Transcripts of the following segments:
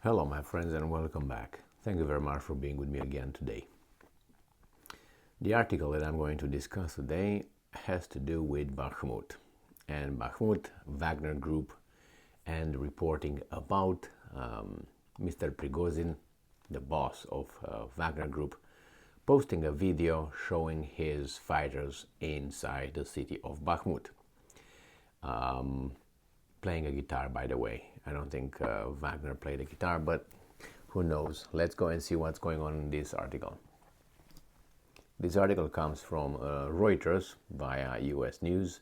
Hello my friends and welcome back. Thank you very much for being with me again today. The article that I'm going to discuss today has to do with Bakhmut and Bakhmut, Wagner Group, and reporting about Mr. Prigozhin, the boss of Wagner Group, posting a video showing his fighters inside the city of Bakhmut. Playing a guitar, by the way. I don't think Wagner played a guitar, but who knows? Let's go and see what's going on in this article. This article comes from Reuters via US News,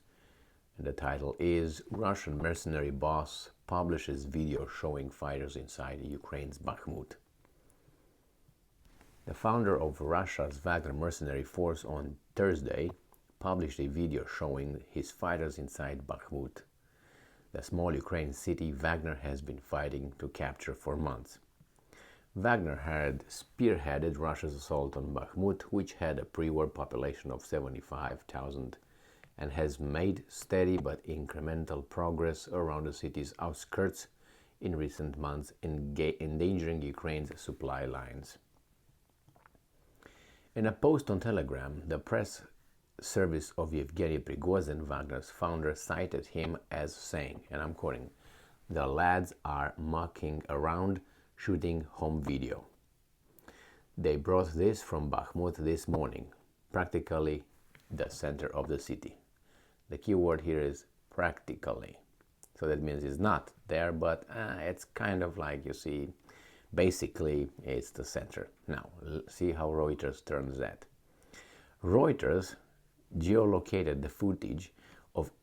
and the title is Russian mercenary boss publishes video showing fighters inside Ukraine's Bakhmut. The founder of Russia's Wagner mercenary force on Thursday published a video showing his fighters inside Bakhmut, the small Ukrainian city Wagner has been fighting to capture for months. Wagner had spearheaded Russia's assault on Bakhmut, which had a pre-war population of 75,000, and has made steady but incremental progress around the city's outskirts in recent months, endangering Ukraine's supply lines. In a post on Telegram, the press service of Yevgeny Prigozhin, Wagner's founder, cited him as saying, and I'm quoting, "The lads are mucking around, shooting home video. They brought this from Bakhmut this morning, practically the center of the city." The key word here is practically. So that means it's not there, but it's kind of like, you see, basically it's the center. Now, see how Reuters turns that. Reuters geolocated the footage of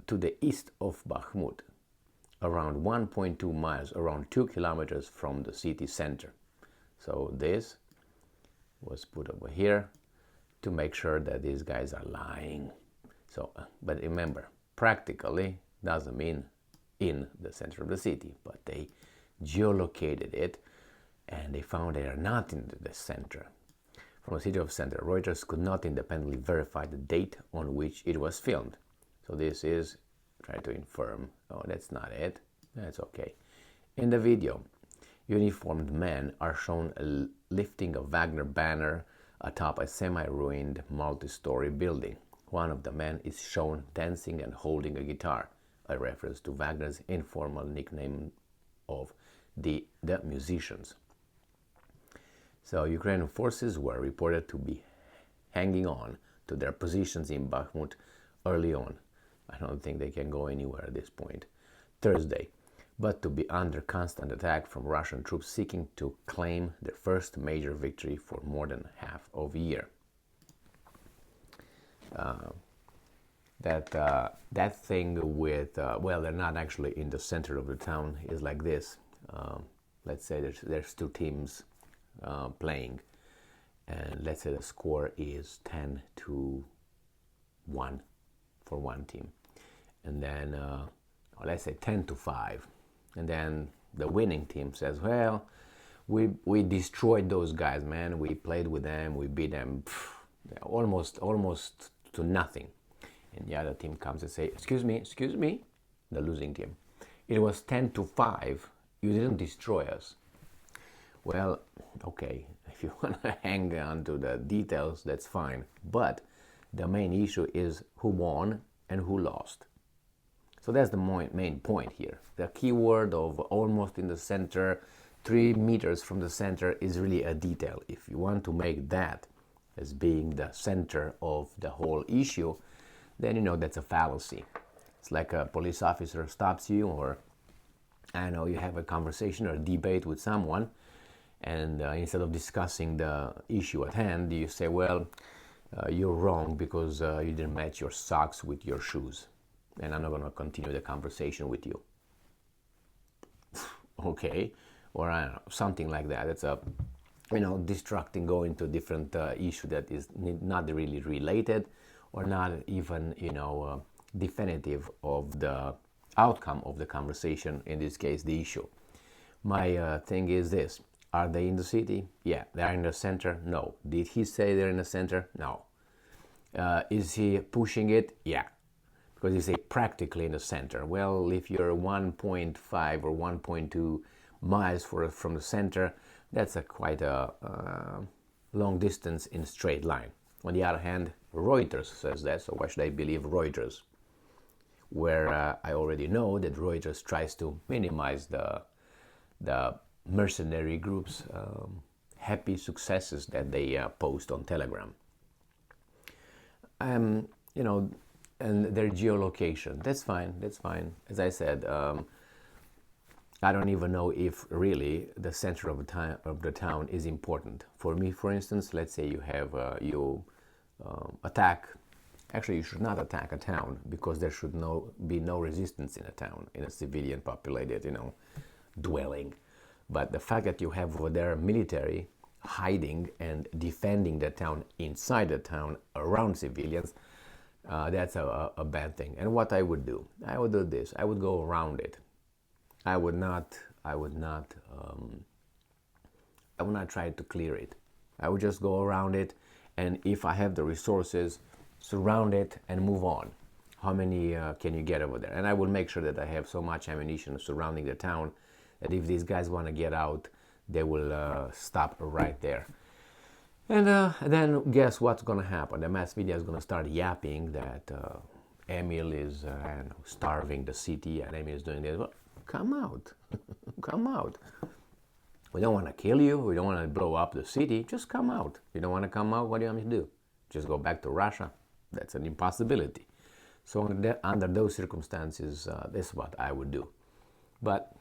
to the east of Bakhmut, around 1.2 miles, around 2 kilometers from the city center. So this was put over here to make sure that these guys are lying. So, but remember, practically doesn't mean in the center of the city, but they geolocated it and they found they are not in the center. From the city of center, Reuters could not independently verify the date on which it was filmed. So this is trying to infirm, oh, that's not it, that's okay. In the video, uniformed men are shown lifting a Wagner banner atop a semi-ruined multi-story building. One of the men is shown dancing and holding a guitar, a reference to Wagner's informal nickname of the musicians. So Ukrainian forces were reported to be hanging on to their positions in Bakhmut early on. I don't think they can go anywhere at this point. Thursday, but to be under constant attack from Russian troops seeking to claim their first major victory for more than half of a year. That thing with, well, they're not actually in the center of the town, is like this. Let's say there's two teams playing, and let's say the score is 10-1 for one team, and then let's say 10-5, and then the winning team says, well, we destroyed those guys, man, we played with them, we beat them almost to nothing, and the other team comes and say, excuse me, the losing team, it was 10-5, you didn't destroy us. Well, okay, if you want to hang on to the details, that's fine. But the main issue is who won and who lost. So that's the main point here. The key word of almost in the center, 3 meters from the center, is really a detail. If you want to make that as being the center of the whole issue, then you know that's a fallacy. It's like a police officer stops you, or I know you have a conversation or a debate with someone, and instead of discussing the issue at hand, you say, well, you're wrong because you didn't match your socks with your shoes, and I'm not going to continue the conversation with you. Okay, or I don't know, something like that. It's a, distracting, going to a different issue that is not really related, or not even, definitive of the outcome of the conversation, in this case, the issue. My thing is this. Are they in the city? Yeah. They're in the center? No. Did he say they're in the center? No. Is he pushing it? Yeah. Because you say practically in the center. Well, if you're 1.5 or 1.2 miles from the center. That's quite a long distance in straight line. On the other hand, Reuters says that, so why should I believe Reuters? Where I already know that Reuters tries to minimize the mercenary groups' happy successes that they post on Telegram. You know, and their geolocation. That's fine. That's fine. As I said, I don't even know if really the center of the town is important. For me, for instance, let's say you have attack. Actually, you should not attack a town because there should be no resistance in a town, in a civilian populated, dwelling. But the fact that you have over there military hiding and defending the town inside the town around civilians, that's a bad thing. And what I would do this. I would go around it. I would not try to clear it. I would just go around it, and if I have the resources, surround it and move on. How many can you get over there? And I will make sure that I have so much ammunition surrounding the town that if these guys want to get out, they will stop right there. And then guess what's going to happen? The mass media is going to start yapping that Emil is starving the city and Emil is doing this. Well, come out. Come out. We don't want to kill you. We don't want to blow up the city. Just come out. You don't want to come out? What do you want me to do? Just go back to Russia? That's an impossibility. So under those circumstances, that's what I would do. But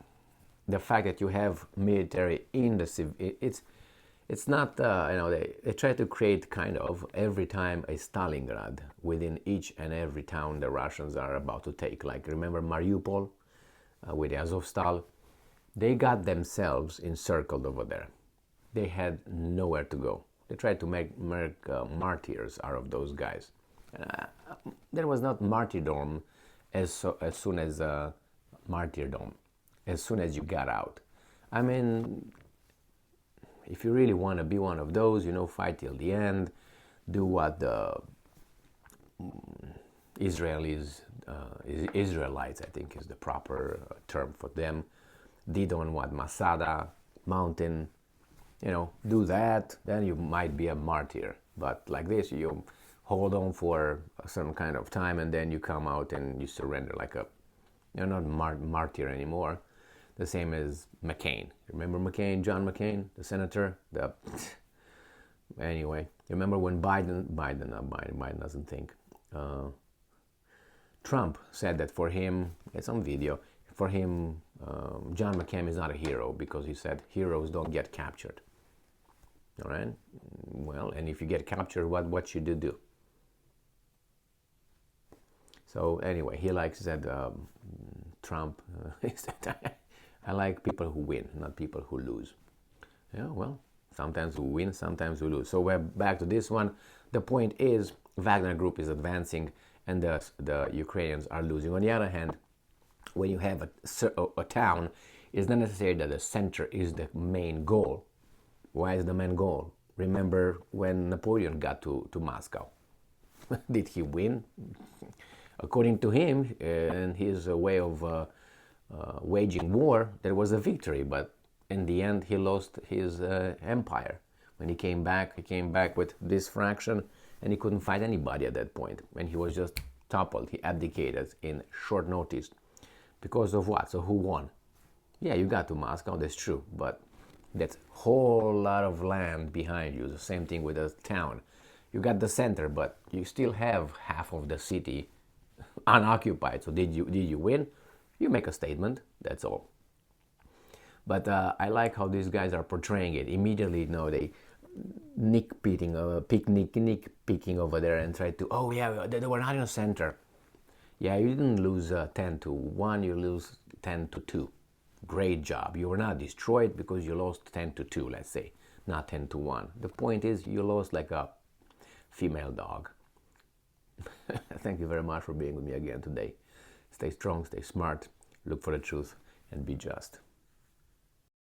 the fact that you have military in the civil, it's not, they try to create kind of every time a Stalingrad within each and every town the Russians are about to take. Like, remember Mariupol with Azovstal? They got themselves encircled over there. They had nowhere to go. They tried to make martyrs out of those guys. There was not martyrdom as soon as as soon as you got out. I mean, if you really want to be one of those, fight till the end, do what the Israelites, I think is the proper term for them, did on Masada mountain, do that, then you might be a martyr. But like this, you hold on for some kind of time and then you come out and you surrender you're not martyr anymore. The same as McCain. Remember McCain, John McCain, the senator? Anyway, remember when Biden doesn't think. Trump said that for him, it's on video, for him, John McCain is not a hero because he said heroes don't get captured. All right? Well, and if you get captured, what should you do? So anyway, he said Trump, he said, I like people who win, not people who lose. Yeah, well, sometimes we win, sometimes we lose. So we're back to this one. The point is, Wagner Group is advancing and the Ukrainians are losing. On the other hand, when you have a town, it's not necessarily that the center is the main goal. Why is the main goal? Remember when Napoleon got to Moscow? Did he win? According to him and his way of waging war, there was a victory, but in the end he lost his empire. When he came back with this fraction and he couldn't fight anybody at that point. And he was just toppled. He abdicated in short notice. Because of what? So who won? Yeah, you got to Moscow, that's true, but that's a whole lot of land behind you. The same thing with a town. You got the center, but you still have half of the city unoccupied. So did you win? You make a statement, that's all. But I like how these guys are portraying it. Immediately, they nitpicking over there and try to, oh yeah, they were not in the center. Yeah, you didn't lose 10-1, you lose 10-2. Great job. You were not destroyed because you lost 10-2, let's say, not 10-1. The point is you lost like a female dog. Thank you very much for being with me again today. Stay strong, stay smart, look for the truth, and be just.